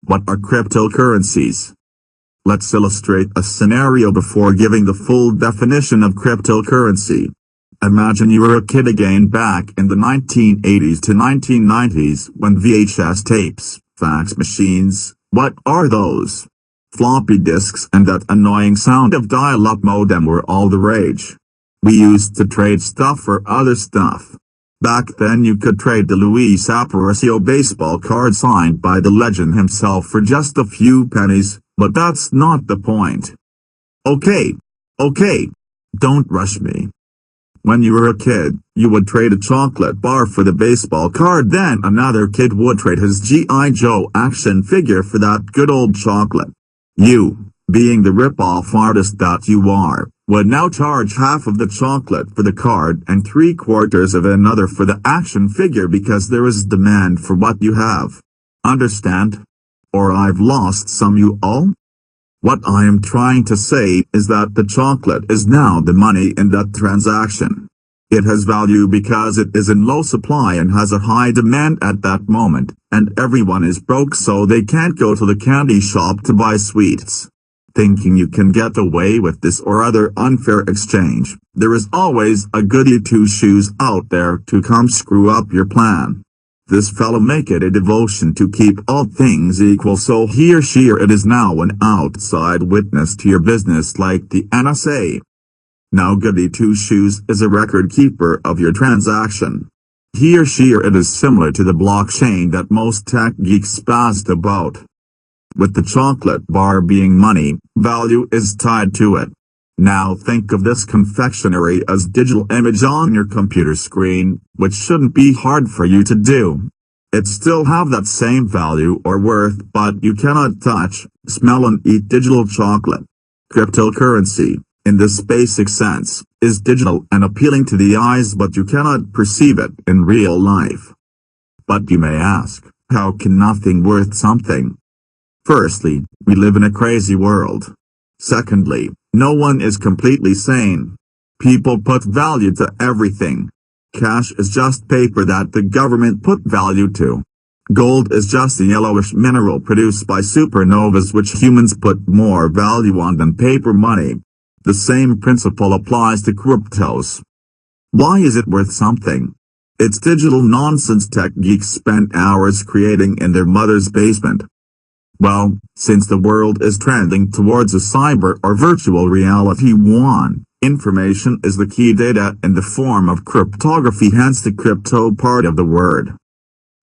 What are cryptocurrencies? Let's illustrate a scenario before giving the full definition of cryptocurrency. Imagine you were a kid again back in the 1980s to 1990s when VHS tapes, fax machines, what are those? Floppy disks and that annoying sound of dial-up modem were all the rage. We used to trade stuff for other stuff. Back then you could trade the Luis Aparicio baseball card signed by the legend himself for just a few pennies, but that's not the point. Okay. Don't rush me. When you were a kid, you would trade a chocolate bar for the baseball card, then another kid would trade his G.I. Joe action figure for that good old chocolate. You, being the rip-off artist that you are, would now charge half of the chocolate for the card and 3/4 of another for the action figure because there is demand for what you have. Understand? Or I've lost some you all? What I am trying to say is that the chocolate is now the money in that transaction. It has value because it is in low supply and has a high demand at that moment, and everyone is broke so they can't go to the candy shop to buy sweets. Thinking you can get away with this or other unfair exchange, there is always a goody two-shoes out there to come screw up your plan. This fellow make it a devotion to keep all things equal, so he or she or it is now an outside witness to your business like the NSA. Now goody two-shoes is a record keeper of your transaction. He or she or it is similar to the blockchain that most tech geeks spazzed about. With the chocolate bar being money, value is tied to it. Now think of this confectionery as digital image on your computer screen, which shouldn't be hard for you to do. It still have that same value or worth, but you cannot touch, smell and eat digital chocolate. Cryptocurrency, in this basic sense, is digital and appealing to the eyes, but you cannot perceive it in real life. But you may ask, how can nothing worth something? Firstly, we live in a crazy world. Secondly, no one is completely sane. People put value to everything. Cash is just paper that the government put value to. Gold is just a yellowish mineral produced by supernovas which humans put more value on than paper money. The same principle applies to cryptos. Why is it worth something? It's digital nonsense tech geeks spend hours creating in their mother's basement. Well, since the world is trending towards a cyber or virtual reality one, information is the key data in the form of cryptography, hence the crypto part of the word.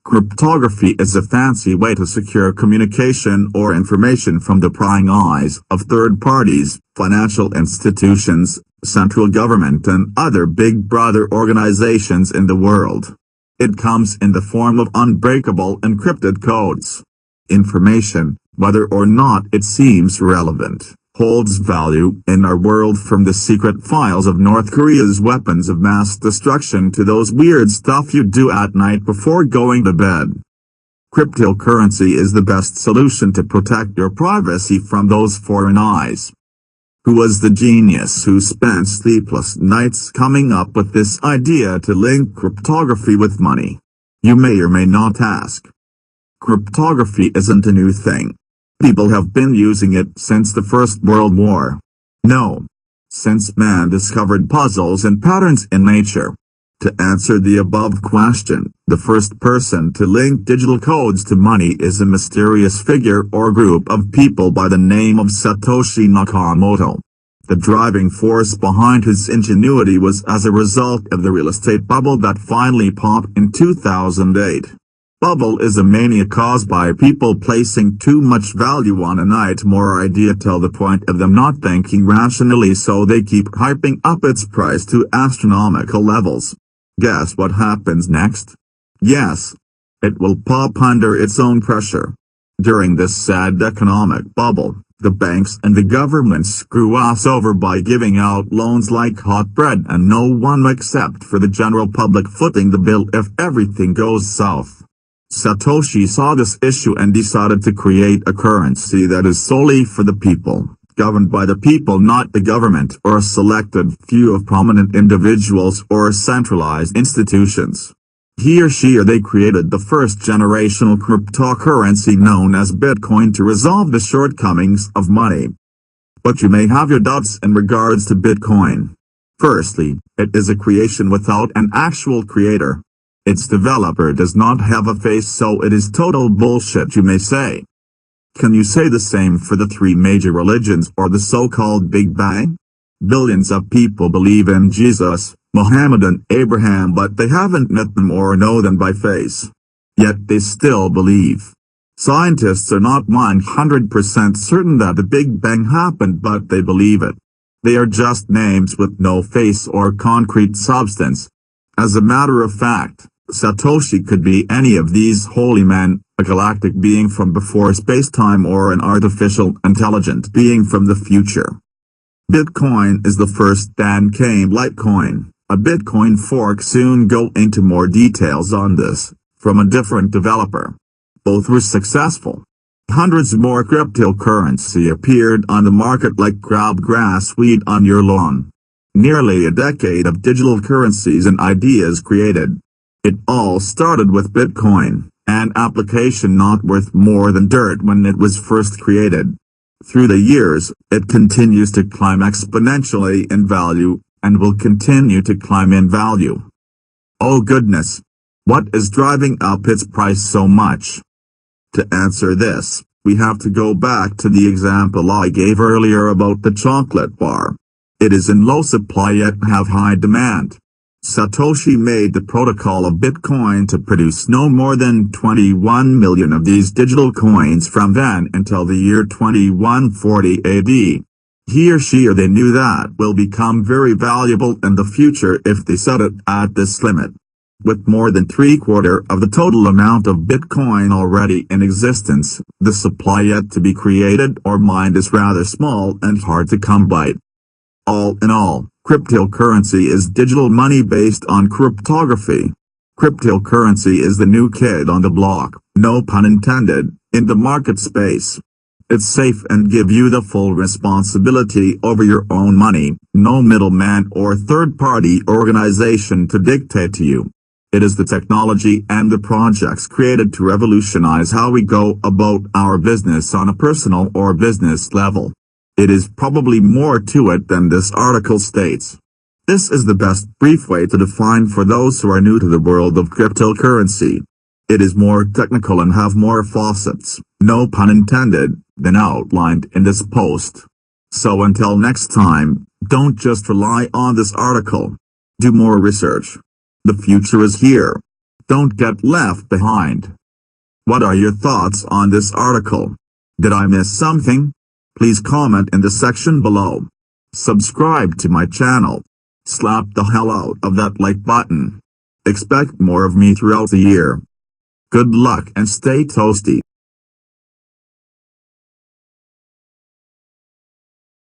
Cryptography is a fancy way to secure communication or information from the prying eyes of third parties, financial institutions, central government and other big brother organizations in the world. It comes in the form of unbreakable encrypted codes. Information, whether or not it seems relevant, holds value in our world, from the secret files of North Korea's weapons of mass destruction to those weird stuff you do at night before going to bed. Cryptocurrency is the best solution to protect your privacy from those foreign eyes. Who was the genius who spent sleepless nights coming up with this idea to link cryptography with money? You may or may not ask. Cryptography isn't a new thing. People have been using it since the First World War. No. Since man discovered puzzles and patterns in nature. To answer the above question, the first person to link digital codes to money is a mysterious figure or group of people by the name of Satoshi Nakamoto. The driving force behind his ingenuity was as a result of the real estate bubble that finally popped in 2008. Bubble is a mania caused by people placing too much value on a nightmare idea till the point of them not thinking rationally, so they keep hyping up its price to astronomical levels. Guess what happens next? Yes. It will pop under its own pressure. During this sad economic bubble, the banks and the government screw us over by giving out loans like hot bread, and no one except for the general public footing the bill if everything goes south. Satoshi saw this issue and decided to create a currency that is solely for the people, governed by the people, not the government or a selected few of prominent individuals or centralized institutions. He or she or they created the first generational cryptocurrency known as Bitcoin to resolve the shortcomings of money. But you may have your doubts in regards to Bitcoin. Firstly, it is a creation without an actual creator. Its developer does not have a face, so it is total bullshit, you may say. Can you say the same for the three major religions or the so-called Big Bang? Billions of people believe in Jesus, Muhammad and Abraham, but they haven't met them or know them by face. Yet they still believe. Scientists are not 100% certain that the Big Bang happened, but they believe it. They are just names with no face or concrete substance. As a matter of fact, Satoshi could be any of these holy men, a galactic being from before space-time or an artificial intelligent being from the future. Bitcoin is the first, then came Litecoin, a Bitcoin fork. Soon go into more details on this, from a different developer. Both were successful. Hundreds more cryptocurrency appeared on the market like crabgrass weed on your lawn. Nearly a decade of digital currencies and ideas created. It all started with Bitcoin, an application not worth more than dirt when it was first created. Through the years, it continues to climb exponentially in value, and will continue to climb in value. Oh goodness! What is driving up its price so much? To answer this, we have to go back to the example I gave earlier about the chocolate bar. It is in low supply yet have high demand. Satoshi made the protocol of Bitcoin to produce no more than 21 million of these digital coins from then until the year 2140 AD. He or she or they knew that will become very valuable in the future if they set it at this limit. With more than 3/4 of the total amount of Bitcoin already in existence, the supply yet to be created or mined is rather small and hard to come by. All in all, cryptocurrency is digital money based on cryptography. Cryptocurrency is the new kid on the block, no pun intended, in the market space. It's safe and give you the full responsibility over your own money, no middleman or third-party organization to dictate to you. It is the technology and the projects created to revolutionize how we go about our business on a personal or business level. It is probably more to it than this article states. This is the best brief way to define for those who are new to the world of cryptocurrency. It is more technical and have more facets, no pun intended, than outlined in this post. So until next time, don't just rely on this article. Do more research. The future is here. Don't get left behind. What are your thoughts on this article? Did I miss something? Please comment in the section below. Subscribe to my channel. Slap the hell out of that like button. Expect more of me throughout the year. Good luck and stay toasty.